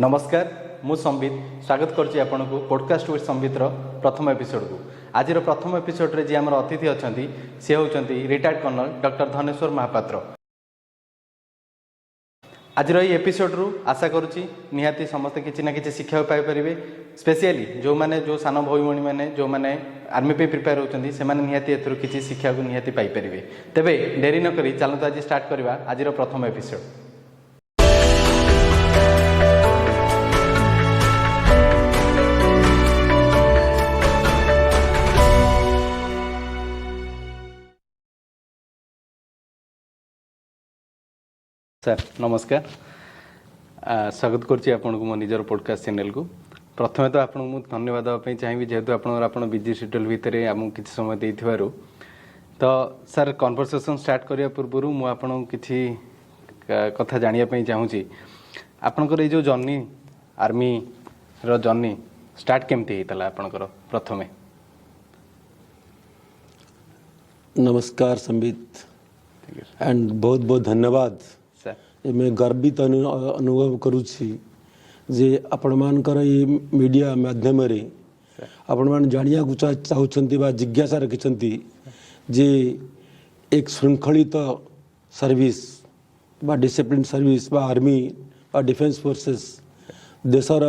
नमस्कार मु संबित स्वागत करछि आपनको पॉडकास्ट विथ संबित प्रथम एपिसोड को आज प्रथम एपिसोड रे जे हमर अतिथि अछंती से होचंती retired colonel doctor Dhaneswar Mahapatra. आज ये एपिसोड रु आशा करुच्ची निहाती समस्ते किसी ना कि शिक्षा पाइपर स्पेशली जो माने जो सान भाई भणी मैंने जो मैंने आर्मी पे प्रिपेयर होती से निहाती एथुरु किसी शिक्षा को निहाती पाइपर। तेबे डेरी न करी चलतु आज स्टार्ट करवा आज प्रथम एपिसोड। सर नमस्कार स्वागत करुच्ची आपन को मो निजर पॉडकास्ट चैनल को। प्रथम तो आपन को धन्यवाद देवाई चाहिए जेहेतु आप बिजी शेड्यूल भितर आमको किसी समय देथिबारु। तो सर कन्वर्सेशन स्टार्ट करने पूर्व मुझे किसी कथा जानापी चाहूँगी आपणकर ये जो जर्नी आर्मी रो जर्नी स्टार्ट केमती होता आपणकर प्रथमे। नमस्कार संबित एंड बहुत बहुत धन्यवाद। मैं गर्वित अनुभव करुच्ची जे आपण मानकर ये मीडिया माध्यम रे आपण मान जानिया को चाहते बा जिज्ञासा रखिछंती जे एक श्रृंखलित सर्विस बा डिसिप्लिन सर्विस बा आर्मी बा डिफेन्स फोर्सेस देशर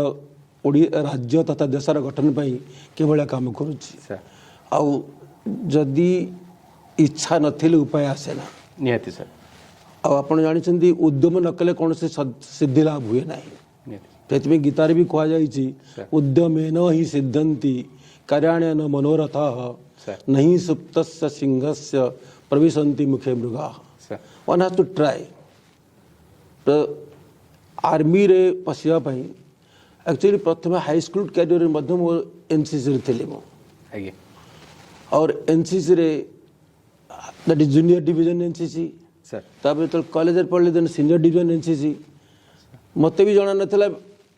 राज्य तथा देशर गठन पाई केवल काम करुच्ची आउ जदि इच्छा नथिले उपाय आसेना निहाती सर। आप जानी उद्यम न कले कौन से सिद्धि लाभ हुए ना से गीतार भी कहुई उद्यमेन ही सिद्धंती कार्याण्यन मनोरथ नहीं सुप्त सिंह से प्रविशन्ति मुखे मृगा। One has to try. तो आर्मी रे पशियापाई एक्चुअली प्रथम हाई स्कूल कैरियर मो एनसीसी थी मो और एनसीसी रे that is junior division NCC तो कॉलेज पढ़ले देन सीनियर डिवीजन एनसीसी मत भी जना ना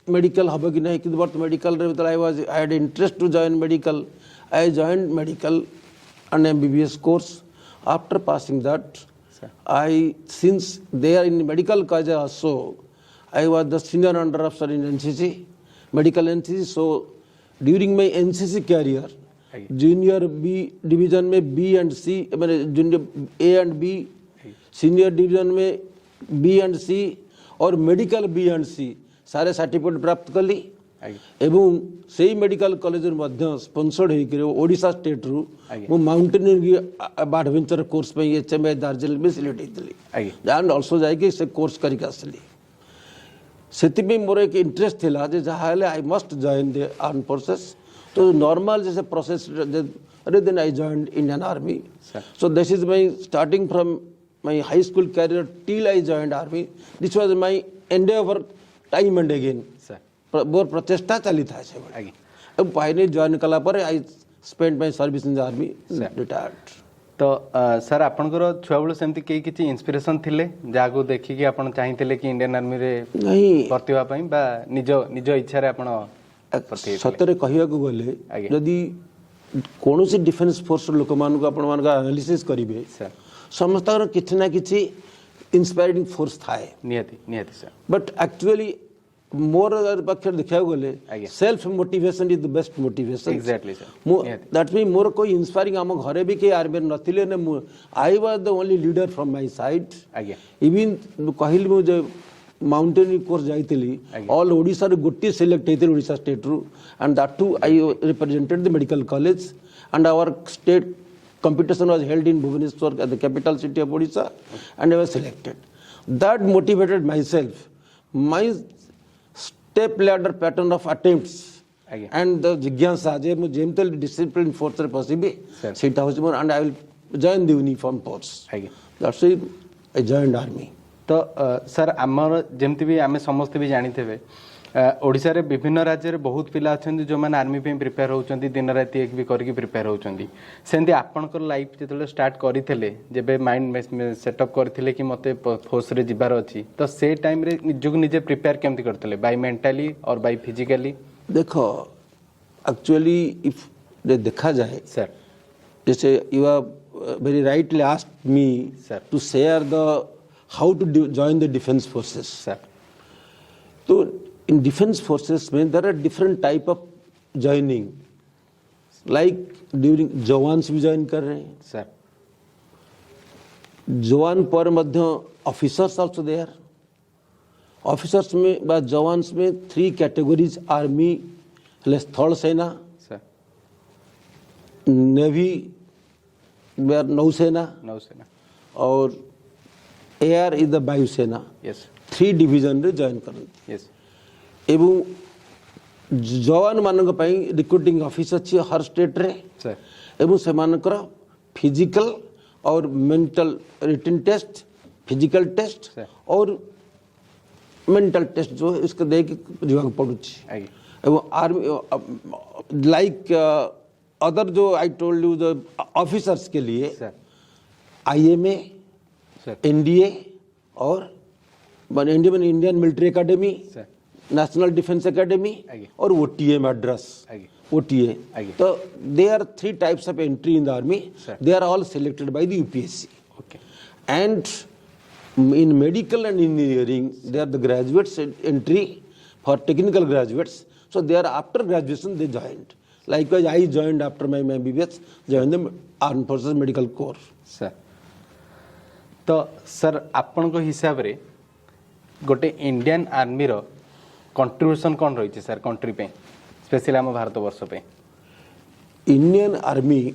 मेडिकल हम कि नहीं कि but medical I had interest to join medical I joined medical and MBBS course after passing that I since they are in medical college also I was the senior under officer in NCC medical NCC. So during my NCC career junior B division में B and C मैंने junior A and B senior division में B and C और medical B and सी सारे certificate प्राप्त कली एवं से ही medical college sponsored होकर ओडिशा स्टेट रु मु माउंटेनियरिंग एडवेंचर कोर्स पे एचएमआई दार्जिलिंग में सिलेक्ट होती एंड ऑल्सो जाके से कोर्स करके आसली से मोर एक इंटरेस्ट थिला जे जहाँ I must join the arm forces. तो नॉर्मल जैसे process then I joined Indian army. So this is my starting from my high school career till I joined army. This was my endeavor time and again. Sir. बहुत प्रचेष्टा चली था से अब finally join कला पर I spent my service in the army. Retired. तो sir आपनकर छुआ बेलू सेमती कई किछि इंस्पिरेशन थिले जागो देखि कि आपण चाहिथिले कि इंडियन आर्मी रे नहीं भर्ती पई बा निज इच्छा रे आपण सतरे कहिया को गले यदि कोनोसी डिफेंस फोर्स लोक मान को आपण मान का एनालिसिस करिवे सर समस्त किसी ना किसी इंस्पायरिंग फोर्स थाए नियति नियति सर। बट एक्चुअली मोर पक्ष देखा गले self motivation is the best motivation. Exactly sir. That mean मोर कोई इंस्पायरिंग आम घरे भी कई आर्मी नथिले ने I was the only leader from my side. Even कहली मुझे माउंटेनिंग कोर्स जाइतली ऑल ओडिशा रे गोटे सिलेक्ट हेते ओडिशा स्टेट रु and that too I represented the medical college and our state competition was held in Bhubaneswar at the capital city of Odisha and I was selected. That motivated myself. My step ladder pattern of attempts and the jigyasa je mu jemtel discipline force re possible sita hochi more and I will join the uniform force. That's why I joined army. तो sir आमर जेमती भी आमे समस्त भी जानी थे ओडिशा रे विभिन्न राज्य रे बहुत पिला अछंती जो माने आर्मी पे प्रिपेयर होचंती दिन रात एक भी करके प्रिपेयर होचंती सेंती आपनकर लाइफ जेतले स्टार्ट करिथिले जेबे माइंड सेटअप करथिले कि मते फोर्स रे जिबार अछि तो से टाइम रे निजु निजे प्रिपेयर केमती करथिले बाय मेंटली और बाय फिजिकली। देखो एक्चुअली इफ देखा जाए सर जैसे you are very rightly asked me to share the how to join the defense forces. Sir. So in defense forces में there are different type of joining, like during jawans भी join कर रहे हैं sir जवान पर मध्य officers also there officers में बा jawans में 3 कैटेगरीज आर्मी स्थल सेना सर नेवी नौसेना नौसेना और एयर इज द वायुसेना यस 3 डिविजन रे जॉइन करते यस एवं जवान मानक पई रिक्रूटिंग ऑफिस अच्छी हर स्टेट रे सर एवं से मानकर फिजिकल और mental written test physical test Sir. और मेंटल टेस्ट जो है इसको दे के जीवा पड़ुची आगे एवं आर्मी लाइक अदर जो I told you the officers के लिए सर आईएमए सर एनडीए और Indian military academy sir national defence academy आगे। और ओटीए मद्रास आगे OTA. आगे। So there are 3 types of entry in the army. Sir. They are all selected by the UPSC. Okay And in medical and engineering, they are the graduates entry for technical graduates. So they are after graduation they joined. Likewise, I joined after my MBBS, joined the Armed Forces Medical Corps. Sir तो sir आपण को हिसाब रे गोटे Indian army रो contribution कौन रही sir country पे specially आम भारत वर्ष पे Indian Army,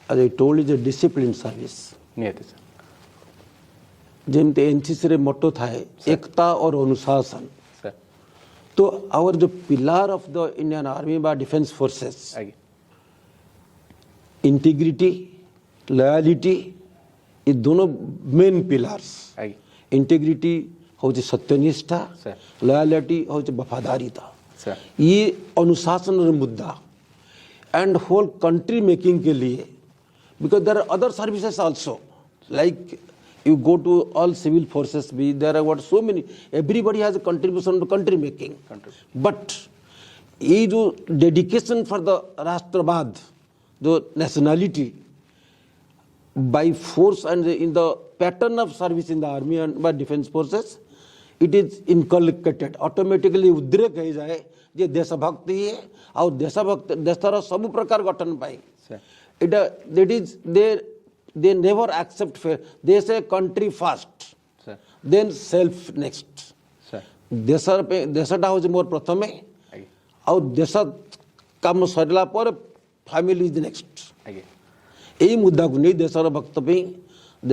as I told you, is a disciplined service. नियति सर जेमते एनसीसी रे मोटो थाए एकता और अनुशासन. सर तो आवर जो pillar of the Indian army बा डिफेंस फोर्सेस आगे इंटीग्रिटी लॉयलिटी ये दोनों मेन पिलर्स आगे इंटीग्रिटी होचे सत्यनिष्ठा सर लॉयलिटी होचे वफादारीता सर ये अनुशासन रे मुद्दा एंड होल कंट्री मेकिंग के लिए because there are other services also like you go to all civil forces be there are what so many everybody has a contribution to country making but ये जो dedication for the राष्ट्रवाद जो nationality by force and in the pattern of service in the army and by defense forces it is inculcated automatically उद्रेक हो जाए जे देशभक्ति है और देशभक्त देशर सब प्रकार गठन पाई it that is they never accept fair. They say country first, sir then self next. sir देशर पे देशटा हो मोर प्रथमे आगे और देश काम सरला पर फैमिली इज नेक्स्ट. आगे यही मुद्दा को नहीं देशर भक्त पे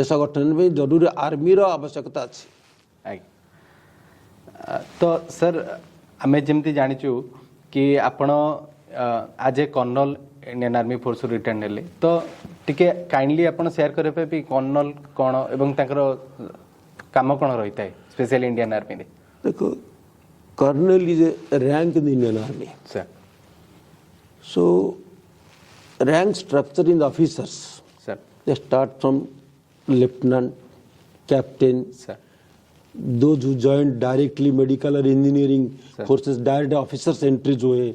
देश गठन में जरूर आर्मी रो आवश्यकता अछि. आगे तो सर आमे जेमती जानिचु कि आपण आज ए colonel Indian army force return हेले तो टिके काइंडली आपण शेयर करे पे भी कर्नल कोन एवं ताकर काम कोन रहिता है स्पेशली इंडियन आर्मी रे. देखो colonel is a rank in the Indian army. Sir So rank structure in the officers, sir they start from lieutenant, captain, sir those who joined directly medical or engineering Sir. courses, direct officers entry जो है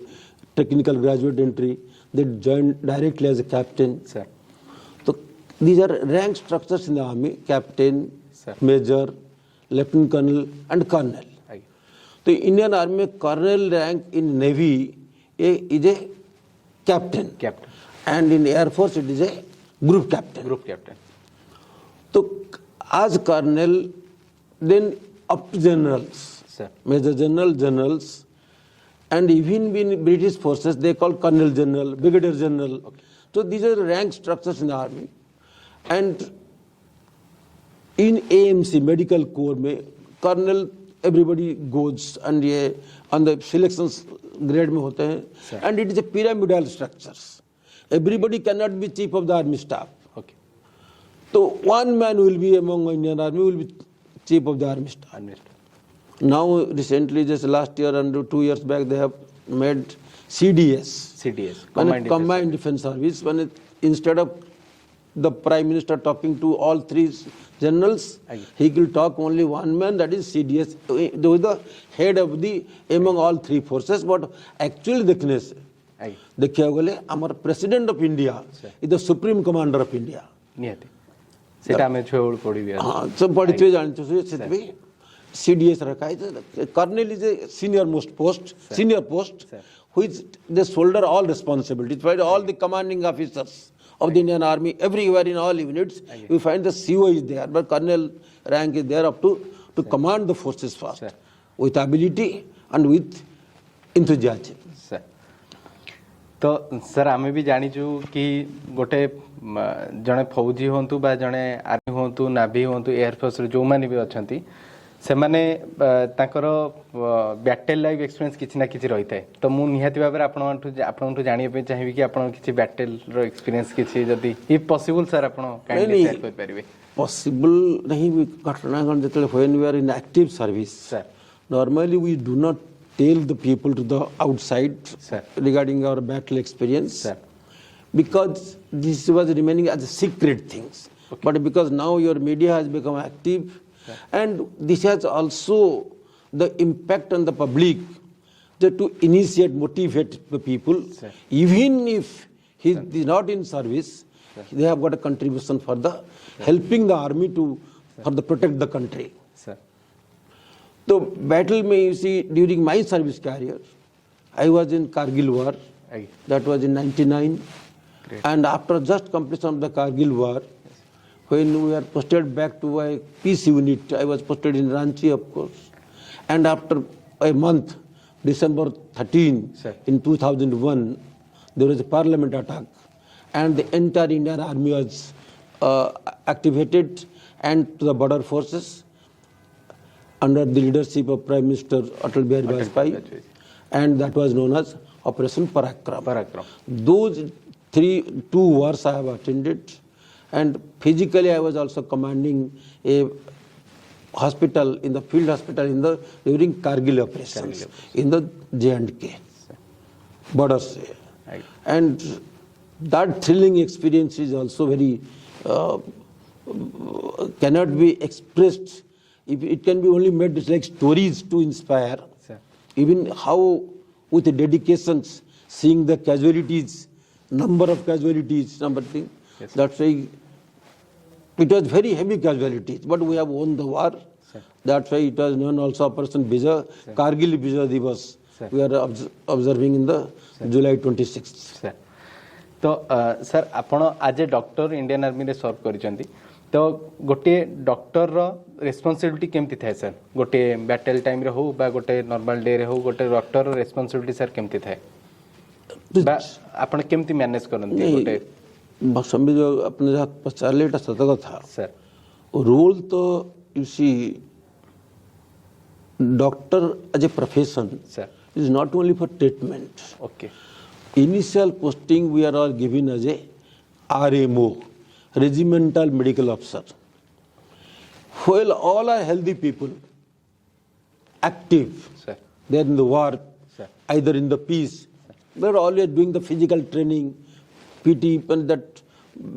technical graduate entry, they joined directly as a captain. Sir So these are rank structures in the army: captain, Sir. major, lieutenant colonel, and colonel. आगे तो Indian army में colonel rank in navy is a captain, captain and in air force it is a group captain. Group captain तो as colonel, then up to generals, sir major general, generals, and even in British forces they call colonel general, brigadier general. So these are rank structures in the army. And in AMC medical corps में colonel everybody goes and ये on the selections grade में होते हैं. Sir. And it is a pyramidal structures. Everybody cannot be chief of the army staff. Okay So one man will be among Indian army will be chief of the army staff. Administrator Now recently, just last year and 2 years back, they have made CDS, CDS combined defense service. When instead of the prime minister talking to all 3 generals, Aye. he will talk only one man, that is CDS, who is the head of the among all 3 forces. But actually देखने से आगे देखिए बोले हमारा president of India is the supreme commander of India. नियति सेटा में छोड़ पड़ी भी हाँ सब पढ़िए जानते हो से भी CDS रखा है. Colonel is a senior post, which they shoulder all responsibilities. Right? All the commanding officers of the Indian Army, everywhere in all units, you find the CO is there, but Colonel rank is there up to command the forces first, with ability and with enthusiasm. तो sir आम भी जाचु कि गोटे जड़े फौजी हूँ बा जड़े आर्मी हूँ नाभी हूँ एयरफोर्स जो मैंने भी अच्छा से मैंने बैटेल लाइफ एक्सपीरियंस किसी ना किसी रही है तो मुझे निहाती भाव में आपठू जानापी चाहिए कि आप किसी बैटेल एक्सपीरियंस किसी जदि इफ पॉसिबल सर आप पॉसिबल नहीं घटना जो when we are in active service normally we do not tell the people to the outside regarding our battle experience because this was remaining as a secret things. But because now your media has become active and this has also the impact on the public that to initiate, motivate the people. Even if he is not in service, they have got a contribution for the helping the army for the protect the country. So battle में you see during my service career, I was in Kargil war, that was in 99, and after just completion of the Kargil war, when we were posted back to a peace unit, I was posted in Ranchi of course, and after a month, December 13, in 2001, there was a parliament attack, and the entire Indian army was activated and to the border forces, under the leadership of Prime Minister Atal Bihari Vajpayee, and that was known as Operation Parakram. Those 2 wars I have attended, and physically I was also commanding a hospital in the field hospital during Kargil operations in the J&K borders, and that thrilling experience is also very cannot be expressed. It can be only made like stories to inspire. Even how with the dedications, seeing the casualties, number of casualties, thing. That's why it was very heavy casualties, but we have won the war. That's why it was known also Operation Bijay, Kargil Bijay Divas. We are observing in the July 26th. तो sir आपण आज ए doctor Indian army रे सर्व करिसेंती तो गोटे doctor रो responsibility केमती थाए sir गोटे battle time रे हो बा गोटे नॉर्मल डे रे हो गोटे डॉक्टर रो रेस्पोंसिबिलिटी सर केमती थाए बा आपण केमती मैनेज करनती गोटे बसंबी जो अपने जहाँ पचाले टा सतक था सर रोल तो you see doctor as a profession sir is not only for treatment. Okay Initial posting we are all given as a RMO, Regimental Medical Officer. Well, all are healthy people, active. Sir. They are in the war, Sir. either in the peace. They are always doing the physical training, PT, and that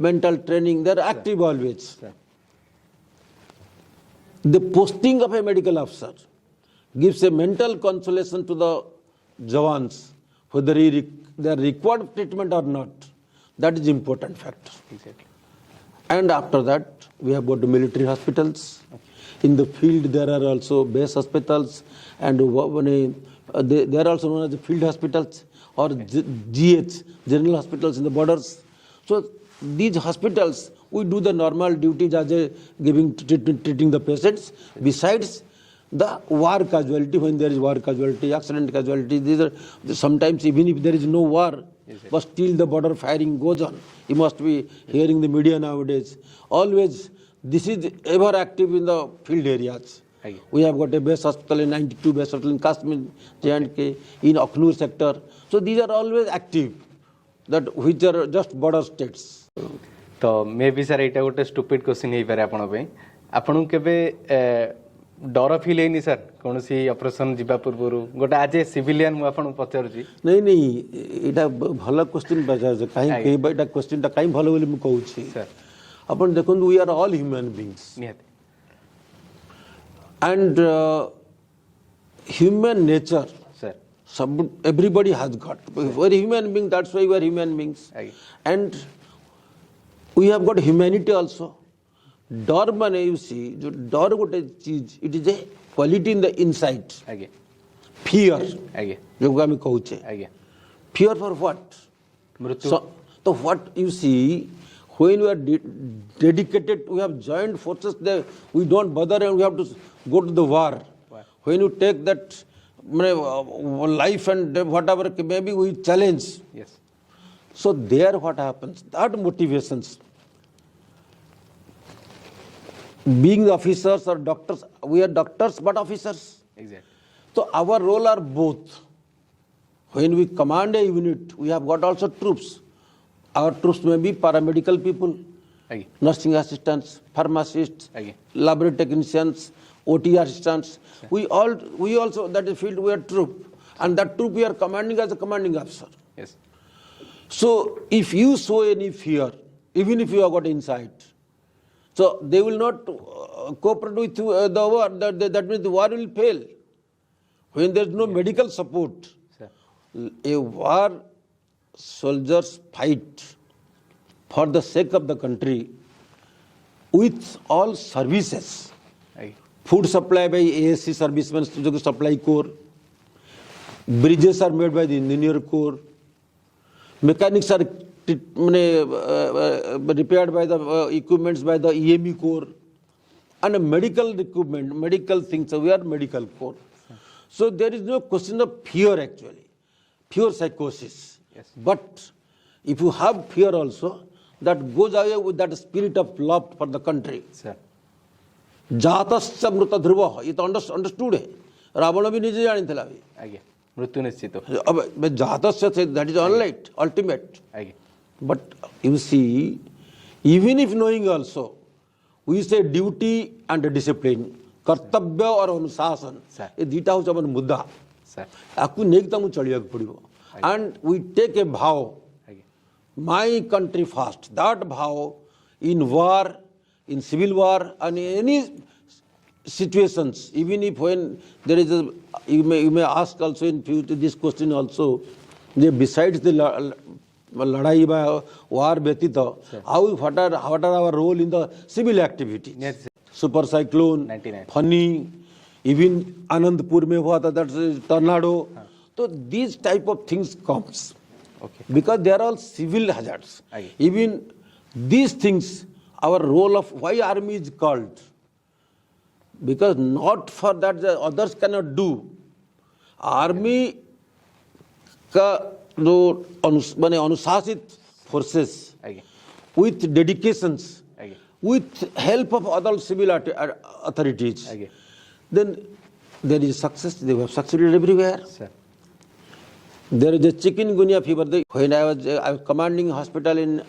mental training. They are active always. Sir. The posting of a medical officer gives a mental consolation to the Jawans, whether they are required treatment or not. That is important factor. Exactly. And after that, we have got the military hospitals. In the field, there are also base hospitals, and they are also known as the field hospitals or GH, general hospitals in the borders. So these hospitals, we do the normal duties as a treating the patients. Besides the war casualty, when there is war casualty, accident casualty, these are sometimes even if there is no war, but still the border firing goes on. You must be hearing the media nowadays. Always, this is ever active in the field areas. We have got a base hospital in 92 base hospital in Kashmir, J&K, in Akhnur sector. So these are always active, that which are just border states. तो मे भी sir एटा गोटे stupid question हे पारे आपण पे आपण केबे डर feel हेनी सर कौन सी ऑपरेशन जीवा पूर्व गोटे आज ए सिविलियन मु आपण पचारुची नहीं नहीं एटा भल क्वेश्चन पचार काई कहबा एटा क्वेश्चन ता काई भल बोली मु कहूची सर आपण देखन we are all human beings निहाती एंड ह्यूमन नेचर सर सब everybody has got we are human being, that's why we are human beings. And we have got humanity also. डर माने यू सी जो डर गोटे चीज it is a quality in the inside. आगे Fear. आगे जो हम कहूचे. आगे Fear for what? मृत्यु So what you see, when we are dedicated, we have joined forces there, we don't bother and we have to go to the war. When you take that life and death, whatever, maybe we challenge. yes So there what happens? That motivations. Being officers or doctors, we are doctors but officers. exactly So our role are both. When we command a unit, we have got also troops. Our troops may be paramedical people, आगे nursing assistants, pharmacists, आगे laboratory technicians, OT assistants. We also, that is field, we are troop. And that troop we are commanding as a commanding officer. yes So if you show any fear, even if you have got insight, so they will not cooperate with the war. That means the war will fail. When there is no medical support, sir a war soldiers fight for the sake of the country with all services. आगे Food supply by ASC servicemen, supply corps. Bridges are made by the engineer corps. Mechanics are repaired by the equipments by the EME corps. And medical equipment, medical things, we are medical corps. So there is no question of fear actually, pure psychosis. Yes. But if you have fear also, that goes away with that spirit of love for the country. sir जातस्य मृत ध्रुव, ये तो understood है. रावण भी निजे जानिथिला भी. आगे मृत्यु निश्चित अब जातस्य से that is unlight, ultimate. आगे But you see, even if knowing also, we say duty and discipline, कर्तव्य और अनुशासन, ये दीटा हो जब मुद्दा. sir आपको नेक तमु चलियाक पड़िबो. And we take a vow, आगे my country first. That vow in war, in civil war, and in any situations, even if when there is a, you may ask also in future this question also, besides the ladai by war ବ୍ୟତୀତ, what are our role in the civil activities? Yes, Super cyclone, 99. Phani, even Anandpur mein hua tha, that's a tornado. So these type of things comes. okay Because they are all civil hazards. Aye. Even these things, our role of why army is called. Because not for that the others cannot do. Army का जो अनुशासित forces आगे with dedications, आगे with help of other civil authorities, आगे then there is success. They have succeeded everywhere. sir There is a chikungunya fever. When I was commanding hospital in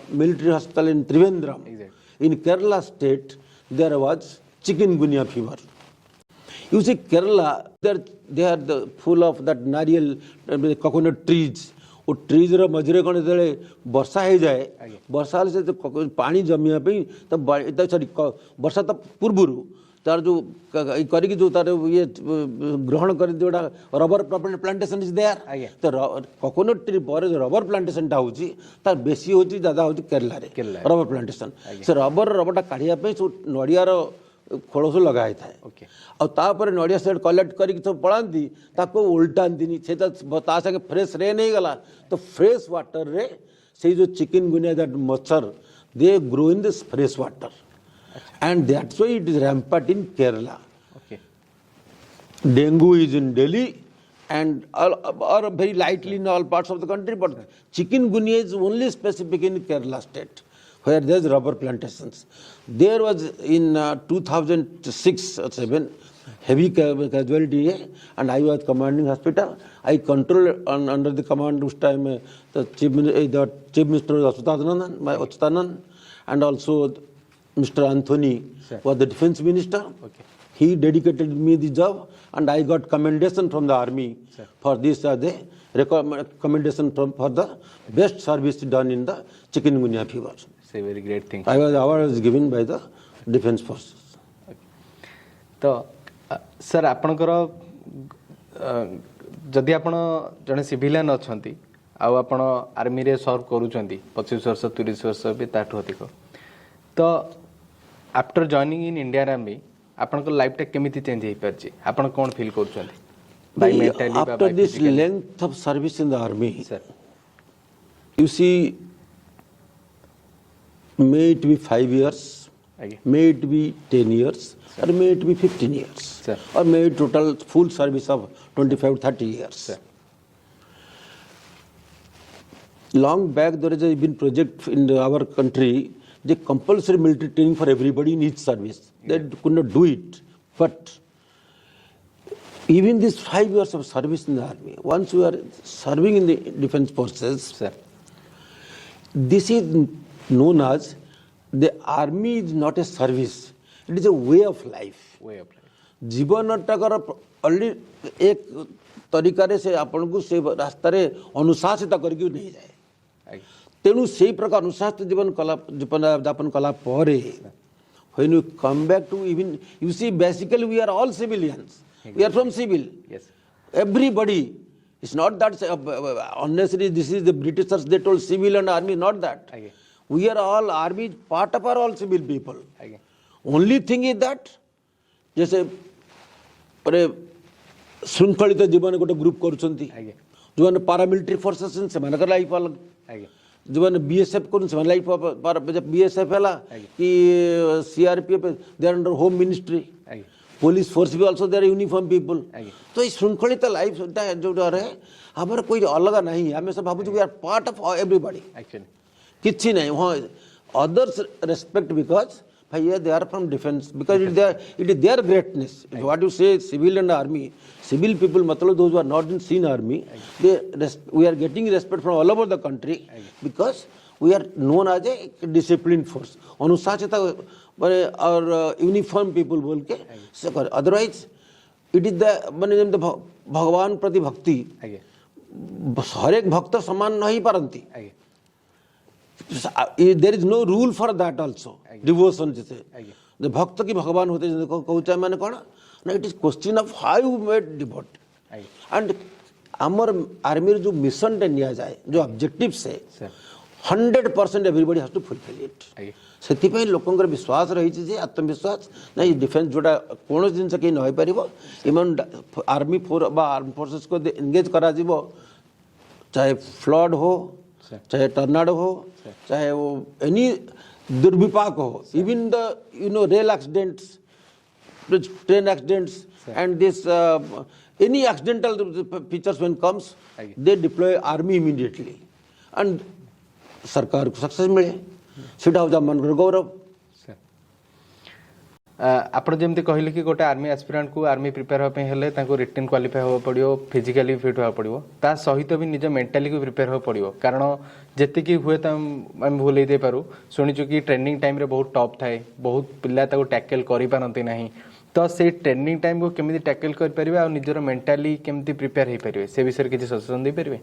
military hospital in Trivandrum, Exactly. in Kerala state, there was chikungunya fever. You see, Kerala, they are full of that nariyal coconut trees. वो trees रो मझरे कौन जेतले वर्षा हो जाए वर्षा से तो पानी जमिया पे तब sorry वर्षा तब पूर्वरु तार जो करी जो तार ये ग्रहण कर जोड़ा रबर प्लांटेशन इज देयर तो कोकोनट ट्री पर जो रबर प्लांटेशन टा होची तार बेसी होची ज्यादा होची केरला रे रबर प्लांटेशन से रबरटा काढिया पे नडिया रो खोलसो लगाए थाए और तापर नडिया सेट कलेक्ट करी सब पळांती ताको उल्टांतीनी से ता संगे फ्रेश रे नहीं गला तो फ्रेश वाटर रे से जो चिकनगुनिया दैट मच्छर they grow in this fresh water and that's why it is rampant in Kerala. okay Dengue is in Delhi and or very lightly in all parts of the country, but chikungunya is only specific in Kerala state where there is rubber plantations. There was in 2006 or 7 heavy casualty and I was commanding hospital. I controlled under the command this time the chief minister was Achyutanand and also Mr. Anthony was the defense minister. okay He dedicated me the job and I got commendation from the army for this commendation for the best service done in the chikungunya fever. it's a very great thing Award was given by the defense forces. तो sir आपणकर जदि आपण जड़े civilian अच्छा आपण army रे सर्व करूछंती 25 वर्ष 30 वर्ष भी ताठू अधिक तो after joining in Indian army ଆପଣଙ୍କ ଲାଇଫଟା କେମିତି ଚେଞ୍ଜ ହେଇପାରିଛି ଆପଣ କ'ଣ ଫିଲ୍ କରୁଛନ୍ତି by mentally after this length of service in the army sir you see may it be 5 years again may it be 10 years or may it be 15 years sir or may it total full service of 25-30 years sir long back there has been project in our country the compulsory military training for everybody in each service they could not do it but even these 5 years of service in the army once you are serving in the defense forces sir this is known as the army is not a service it is a way of life जीवन टाकर already एक तरीका रे से आपन को से रास्ता रे अनुशासित करके नहीं जाए तेणु से प्रकार अनुशासित जीवन यापन कला परे when you come back to even you see basically we are all civilians we are from civil yes everybody it's not that unnecessary this is the Britishers they told civil and army not that we are all army part of our all civil people only thing is that जैसे अरे श्रृंखलित जीवन गोटे group करुछंती जो माने पारामिलिटरी forces से मानकर life अलग जो माने बीएसएफ करू से लाइफ बीएसएफ हला कि CRPF they are under home ministry police force भी also they are uniform people तो ये श्रृंखलित लाइफ जो रहे हमर कोई अलग नहीं हमें सब भाबु we are part of everybody actually किछि नहीं हां others respect because yeah, they are from defense because it is their greatness what you say civil and army civil people matlab those who are not in seen army we are getting respect from all over the country because we are known as a disciplined force anusachita or uniform people बोल के otherwise it is the माने GeM भगवान प्रति भक्ति हर एक भक्त समान नहीं पारंती there is no rule for that also devotion जैसे the भक्त की भगवान होते हैं कहूचा माने कौन ना it is question of how you made devote and our army जो mission टे निया जाए जो objectives है 100% everybody has to fulfill it सेति पे लोकंकर विश्वास रही जे आत्मविश्वास नहीं डिफेंस जोटा कोन जिंस के न होई परिबो इमन आर्मी फोर बा आर्म फोर्सेस को एंगेज करा जीवो चाहे फ्लड हो चाहे टर्नाडो हो चाहे वो एनी दुर्विपाक हो even the rail accidents train accidents and this any accidental features when comes they deploy army immediately and सरकार को सक्सेस मिले सेटा हो मन गौरव ଆପଣ ଯେମିତି କହିଲେ କି ଗୋଟେ ଆର୍ମି ଆସ୍ପିରାଣ୍ଟକୁ ଆର୍ମି ପ୍ରିପେୟାର ହେବା ପାଇଁ ହେଲେ ତାଙ୍କୁ ରିଟିନ୍ କ୍ୱାଲିଫାଏ ହେବାକୁ ପଡ଼ିବ ଫିଜିକାଲି ଫିଟ୍ ହେବାକୁ ପଡ଼ିବ ତା ସହିତ ବି ନିଜ ମେଣ୍ଟାଲିକୁ ପ୍ରିପେୟାର ହେବାକୁ ପଡ଼ିବ କାରଣ ଯେତିକି ହୁଏ ତ ଆମେ ଭୁଲ ଦେଇପାରୁ ଶୁଣିଛୁ କି ଟ୍ରେନିଂ ଟାଇମ୍ରେ ବହୁତ ଟପ୍ ଥାଏ ବହୁତ ପିଲା ତାକୁ ଟ୍ୟାକେଲ୍ କରିପାରନ୍ତି ନାହିଁ ତ ସେଇ ଟ୍ରେନିଂ ଟାଇମ୍କୁ କେମିତି ଟ୍ୟାକେଲ୍ କରିପାରିବେ ଆଉ ନିଜର ମେଣ୍ଟାଲି କେମିତି ପ୍ରିପେୟାର ହେଇପାରିବେ ସେ ବିଷୟରେ କିଛି ସଜେସନ୍ ଦେଇପାରିବେ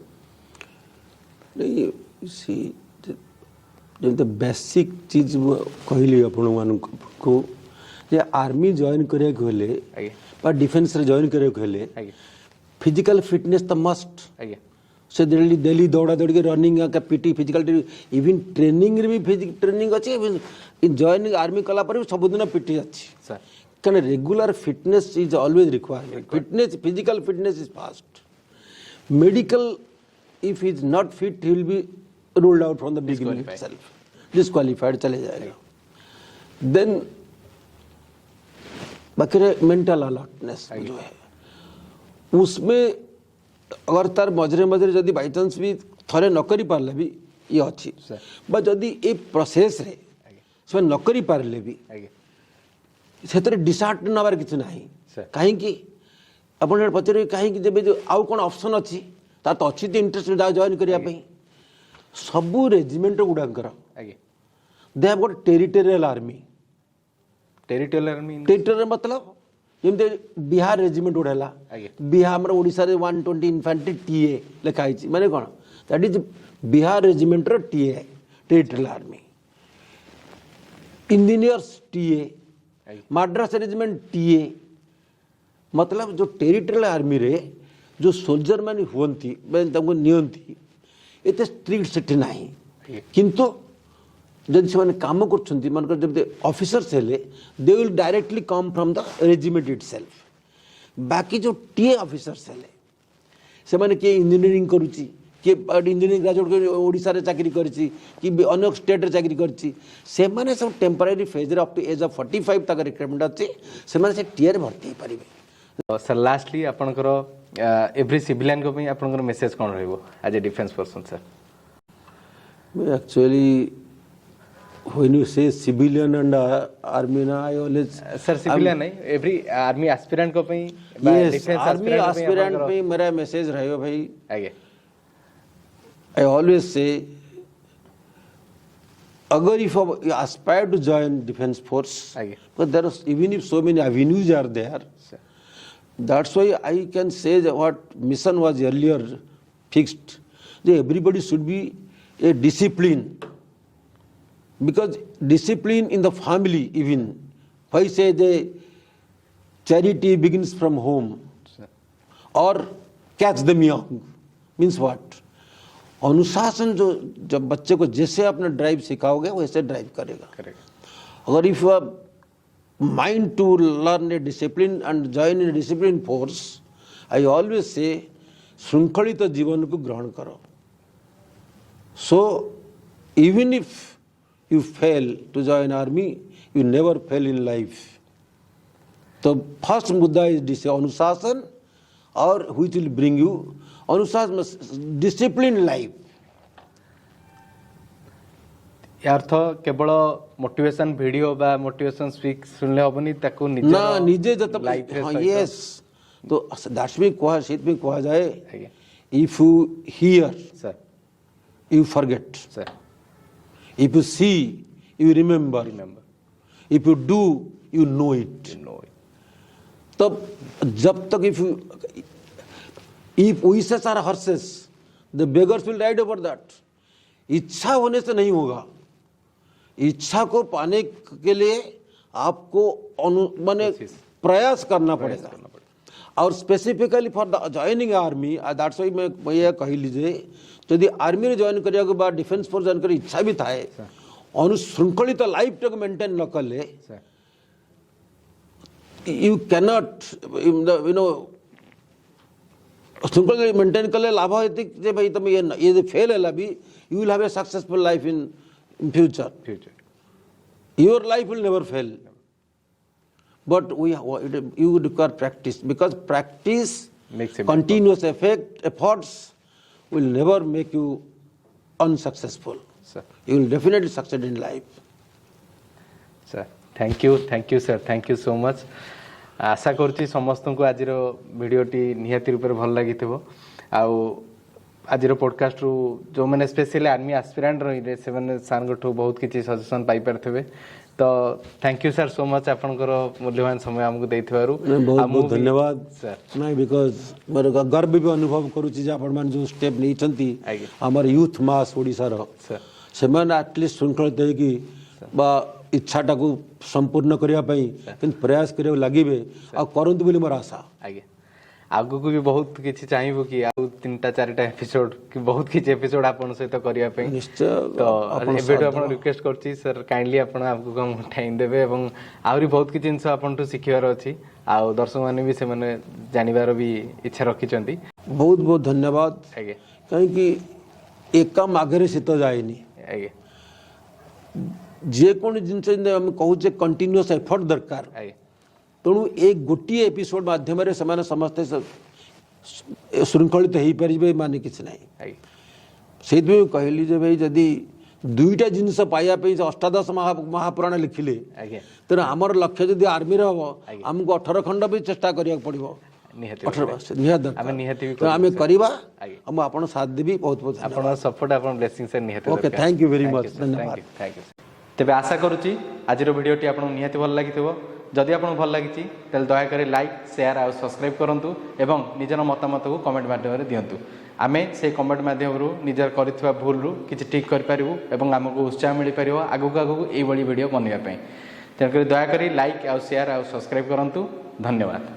ଯେମିତି ବେସିକ୍ ଚିଜ୍ କହିଲି ଆପଣମାନଙ୍କୁ जे आर्मी जॉइन करे गले बा डिफेंस रे जॉइन करे गले physical fitness the must say daily दौड़ा दौड़ के रनिंग का पीटी फिजिकल इवन ट्रेनिंग रे भी फिजिकल ट्रेनिंग अछि इन जॉइनिंग आर्मी कला पर सब दिन पीटी अछि सर कने regular fitness is always required fitness physical fitness is fast medical if is not fit he will be ruled out from the beginning itself disqualified चले जाएगा then बाकी मेंटल अलर्टनेस जो है उसमें अगर तार मझे मझे जदि बाई चांस भी थरे न करी पारले भी ये अच्छी बा जदि ए प्रोसेस रे से न करी पारले भी सेतरे डिसहार्ट नबार किछ नाही काहे कि अपन पचरे काहे कि जबे जो आउ कोन ऑप्शन अछि ता तो अछि त इंटरेस्ट जॉइन करिया पई सबु रेजिमेंट गुडांकर they have got territorial army territorial मतलब जेमते बिहार रेजिमेंट उड़ेला बिहार हमर ओडिसा रे 120 इन्फैंट्री टीए लिखा है माने कोन दैट इज बिहार रेजिमेंट रो TA territorial army engineers TA Madras regiment TA मतलब जो टेरिटोरियल आर्मी रे जो सोल्जर माने हुंती ताको नियंती एते स्ट्रिक्ट सेठी नाही किंतु जदि से काम कर जब ऑफिसर्स हेले they will directly come from the regiment itself बाकी जो टीए ऑफिसर्स हेले से माने किए इंजीनियरिंग करुच्ची किए इंजीनियरिंग ग्रेजुएट ओडिशा रे चाकरी करची कि अन्य स्टेट रे चाकरी करची से माने सब टेम्पररी फेज रे अप टू एज ऑफ 45 तक रिक्वायरमेंट अछि से माने से टीए रे भर्ती हे परिबे। सर लास्टली आपनकर एवरी सिविलियन को भी आपनकर मेसेज कोन रहइबो as a defence person sir. Actually when you say civilian and army na I always sir civilian नहीं every army aspirant को भी yes army aspirant पे मेरा मैसेज रहेगा भाई आगे I always say अगर if you aspire to join defense force आगे but there is even if so many avenues are there that's why I can say that what mission was earlier fixed that everybody should be a discipline because discipline in the family even why say the charity begins from home or catch them young means what अनुशासन जो जब बच्चे को जैसे आपने drive सिखाओगे वैसे drive करेगा अगर if you mind to learn a discipline and join in discipline force I always say श्रृंखलित जीवन को ग्रहण करो so even if you fail to join army you never fail in life so first mudda is anushasana or which will bring you anushasana disciplined life यार तो केवल motivation video बा motivation speak सुनले होबनी ताको निजे ना निजे जत यस तो दैट्स मी कोहा सीट में कोहा जाए if you hear sir you forget sir if you see you remember if you do you know it तब जब तक if wishes are horses the beggars will ride over that इच्छा होने से नहीं होगा इच्छा को पाने के लिए आपको माने प्रयास करना पड़ेगा और specifically for the joining army that's why मैं ये कह लीजिए यदि आर्मी रे जॉइन करिया के बाद डिफेंस फोर्स जॉइन कर इच्छा भी थाए अनुशृंखलित लाइफ टक मेंटेन न कले यू कैनॉट यू नो श्रृंखलित मेंटेन कले लाभ हेति जे भाई तुम ये फेल हैला भी you will have a successful life in future your life will never fail but you require practice because practice makes continuous efforts will never make you unsuccessful sir you will definitely succeed in life sir thank you sir thank you so much आशा करछि समस्त को आज रो video T निहाती रूप भल लागि थबो आ आज रो podcast रो जो माने स्पेशली आर्मी एस्पिरेंट रही से माने सार गठो बहुत किछि सजेशन पाई परथबे तो thank you sir so much आपनकर मूल्यवान समय हमको देइथबारु बहुत बहुत धन्यवाद सर नहीं बिकॉज मोर गर्व भी अनुभव करूची जे आपण मान जो स्टेप नै छंती हमर यूथ मास ओडिसा रो सर से मान एटलीस्ट श्रृंखलित है कि बा इच्छाटा को संपूर्ण करिया पई किन प्रयास करे लागिबे आ करंतु बोली मोर आशा आगे आगु को भी बहुत किछि चाहिबो कि आ 3टा 4टा एपिसोड कि बहुत किछि एपिसोड आपन सहित करिया पई निश्चय तो एबेटो आपन रिक्वेस्ट करछि सर काइंडली आपन आपको कम टाइम देबे एवं आउरी बहुत किछि जिंस आपन टू सिखिवार अछि आ दर्शक माने भी से माने जानिबार भी इच्छा रखि चंती बहुत बहुत धन्यवाद आगे कहीं कि एकम आगरे सित जायनी आगे जे कोन जिंस हम कहू जे कंटीन्यूअस एफर्ट दरकार आगे तेणु एक गोटे एपिसोड माध्यम समस्ते श्रृंखलित हो पारे मान कि से कहली जे भाई जदि दुईटा जिनस पाइबापी अष्टादश महापुराण लिखिले तेना आमर लक्ष्य जदि आर्मी हम आमको 18 खंड भी चेष्टा करिया पड़िबो आम करवा आप साथ देवी बहुत बहुत सपोर्ट आप ब्लेसिंग सर निहत okay thank you very much धन्यवाद थैंक यू तेबे आशा करूची आज वीडियोटी आपन निहत भल लागिथिबो जदि आपन भल लागिची तेल दया करे लाइक शेयर और सब्सक्राइब करंतु एवं निजर मतामत को कमेंट माध्यम दिंतु आमे से कमेंट माध्यम निजर करिथिबा भूल रु किछि ठीक कर पारिबु एवं हमको उत्साह मिल पारिबो आगु आगु एई बड़ी वीडियो बनैया पई तेल दया करे लाइक और शेयर और सब्सक्राइब करंतु धन्यवाद।